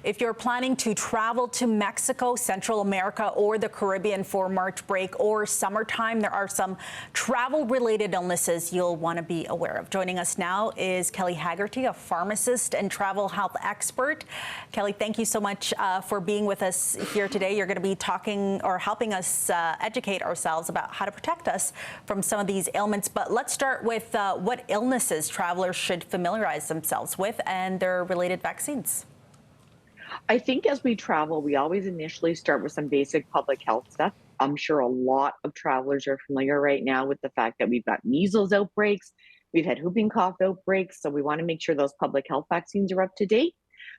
If you're planning to travel to Mexico, Central America, or the Caribbean for March break or summertime, there are some travel-related illnesses you'll want to be aware of. Joining us now is Kelly Haggerty, a pharmacist and travel health expert. Kelly, thank you so much for being with us here today. You're going to be talking or helping us educate ourselves about how to protect us from some of these ailments. But let's start with what illnesses travelers should familiarize themselves with and their related vaccines. I think as we travel, we always initially start with some basic public health stuff. I'm sure a lot of travelers are familiar right now with the fact that we've got measles outbreaks, we've had whooping cough outbreaks, so we want to make sure those public health vaccines are up to date.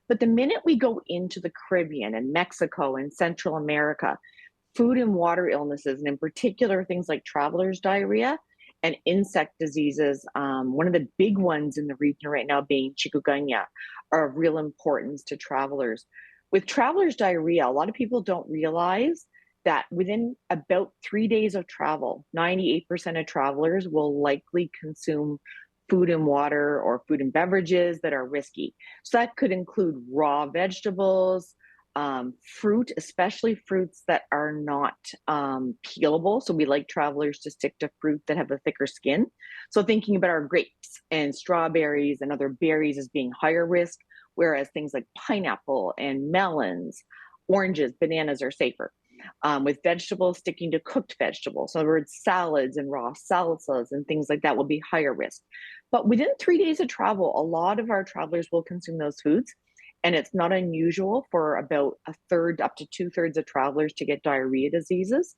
But the minute we go into the Caribbean and Mexico and Central America, food and water illnesses, and in particular things like travelers' diarrhea and insect diseases, one of the big ones in the region right now being chikungunya, are of real importance to travelers. With travelers' diarrhea, a lot of people don't realize that within about 3 days of travel, 98% of travelers will likely consume food and water or food and beverages that are risky. So that could include raw vegetables, fruit, especially fruits that are not peelable. So we like travelers to stick to fruit that have a thicker skin. So thinking about our grapes and strawberries and other berries as being higher risk, whereas things like pineapple and melons, oranges, bananas are safer. With vegetables, sticking to cooked vegetables. So in other words, salads and raw salsas and things like that will be higher risk. But within 3 days of travel, a lot of our travelers will consume those foods. And it's not unusual for about a third up to two-thirds of travelers to get diarrhea diseases.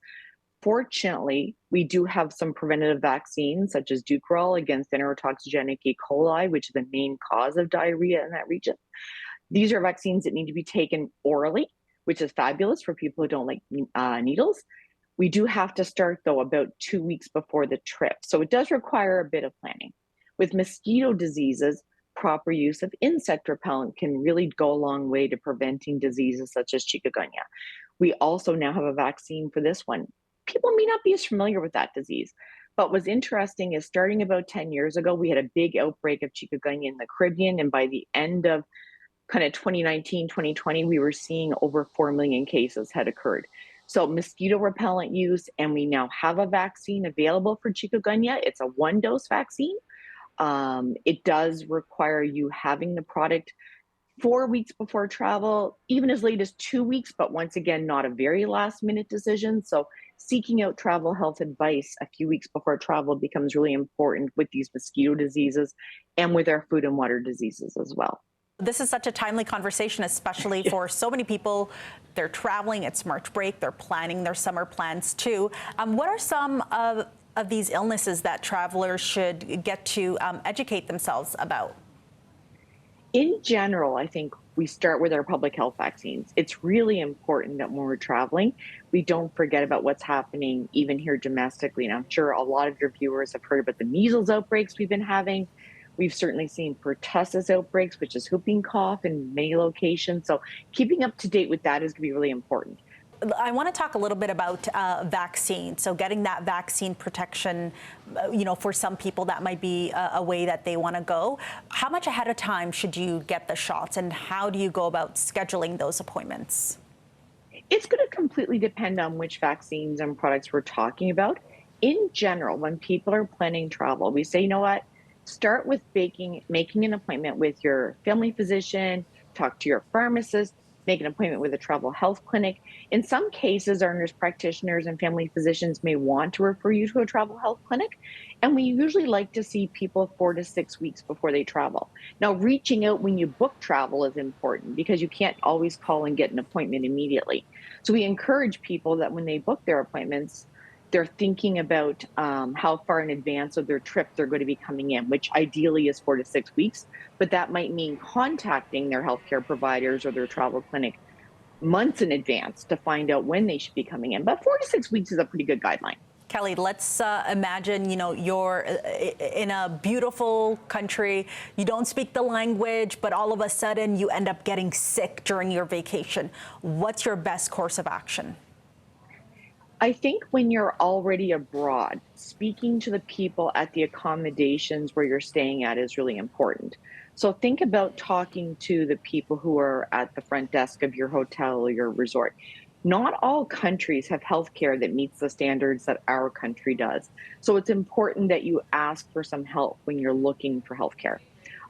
Fortunately, we do have some preventative vaccines, such as Dukoral against enterotoxigenic E. coli, which is the main cause of diarrhea in that region. These are vaccines that need to be taken orally, which is fabulous for people who don't like needles. We do have to start, though, about 2 weeks before the trip. So it does require a bit of planning. With mosquito diseases, proper use of insect repellent can really go a long way to preventing diseases such as chikungunya. We also now have a vaccine for this one. People may not be as familiar with that disease, but what's interesting is starting about 10 years ago, we had a big outbreak of chikungunya in the Caribbean, and by the end of kind of 2019, 2020, we were seeing over 4 million cases had occurred. So mosquito repellent use, and we now have a vaccine available for chikungunya. It's a one-dose vaccine. It does require you having the product 4 weeks before travel, even as late as 2 weeks, but once again, not a very last minute decision. So seeking out travel health advice a few weeks before travel becomes really important with these mosquito diseases and with our food and water diseases as well. This is such a timely conversation, especially for so many people. They're traveling, it's March break, they're planning their summer plans too. What are some of these illnesses that travelers should get to educate themselves about? In general, I think we start with our public health vaccines. It's really important that when we're traveling, we don't forget about what's happening even here domestically. And I'm sure a lot of your viewers have heard about the measles outbreaks we've been having. We've certainly seen pertussis outbreaks, which is whooping cough in many locations. So keeping up to date with that is going to be really important. I want to talk a little bit about vaccine. So getting that vaccine protection, for some people that might be a way that they want to go. How much ahead of time should you get the shots, and how do you go about scheduling those appointments? It's going to completely depend on which vaccines and products we're talking about. In general, when people are planning travel, we say, you know what? Start with making an appointment with your family physician, talk to your pharmacist, make an appointment with a travel health clinic. In some cases, our nurse practitioners and family physicians may want to refer you to a travel health clinic. And we usually like to see people 4 to 6 weeks before they travel. Now, reaching out when you book travel is important because you can't always call and get an appointment immediately. So we encourage people that when they book their appointments, they're thinking about how far in advance of their trip they're going to be coming in, which ideally is 4 to 6 weeks. But that might mean contacting their healthcare providers or their travel clinic months in advance to find out when they should be coming in. But 4 to 6 weeks is a pretty good guideline. Kelly, let's imagine, you're in a beautiful country, you don't speak the language, but all of a sudden you end up getting sick during your vacation. What's your best course of action? I think when you're already abroad, speaking to the people at the accommodations where you're staying at is really important. So think about talking to the people who are at the front desk of your hotel or your resort. Not all countries have healthcare that meets the standards that our country does. So it's important that you ask for some help when you're looking for healthcare.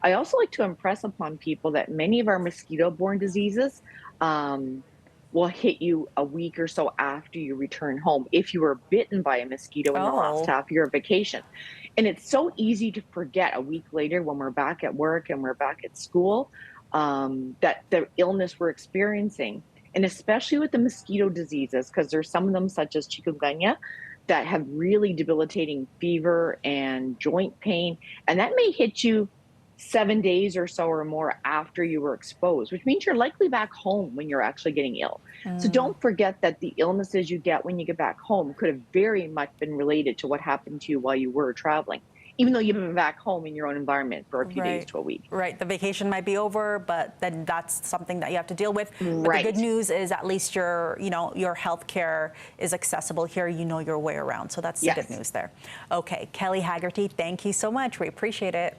I also like to impress upon people that many of our mosquito borne diseases um, will hit you a week or so after you return home if you were bitten by a mosquito in the last Oh, half of your vacation. And it's so easy to forget a week later when we're back at work and we're back at school, that the illness we're experiencing. And especially with the mosquito diseases, because there's some of them, such as chikungunya, that have really debilitating fever and joint pain. And that may hit you 7 days or so or more after you were exposed, which means you're likely back home when you're actually getting ill. So mm, don't forget that the illnesses you get when you get back home could have very much been related to what happened to you while you were traveling, even though you've been back home in your own environment for a few days right. to a week. Right. The vacation might be over, but then that's something that you have to deal with. But the good Right. news is at least your health care is accessible here. You know your way around. So that's the good Yes. news there. Okay. Kelly Haggerty, thank you so much. We appreciate it.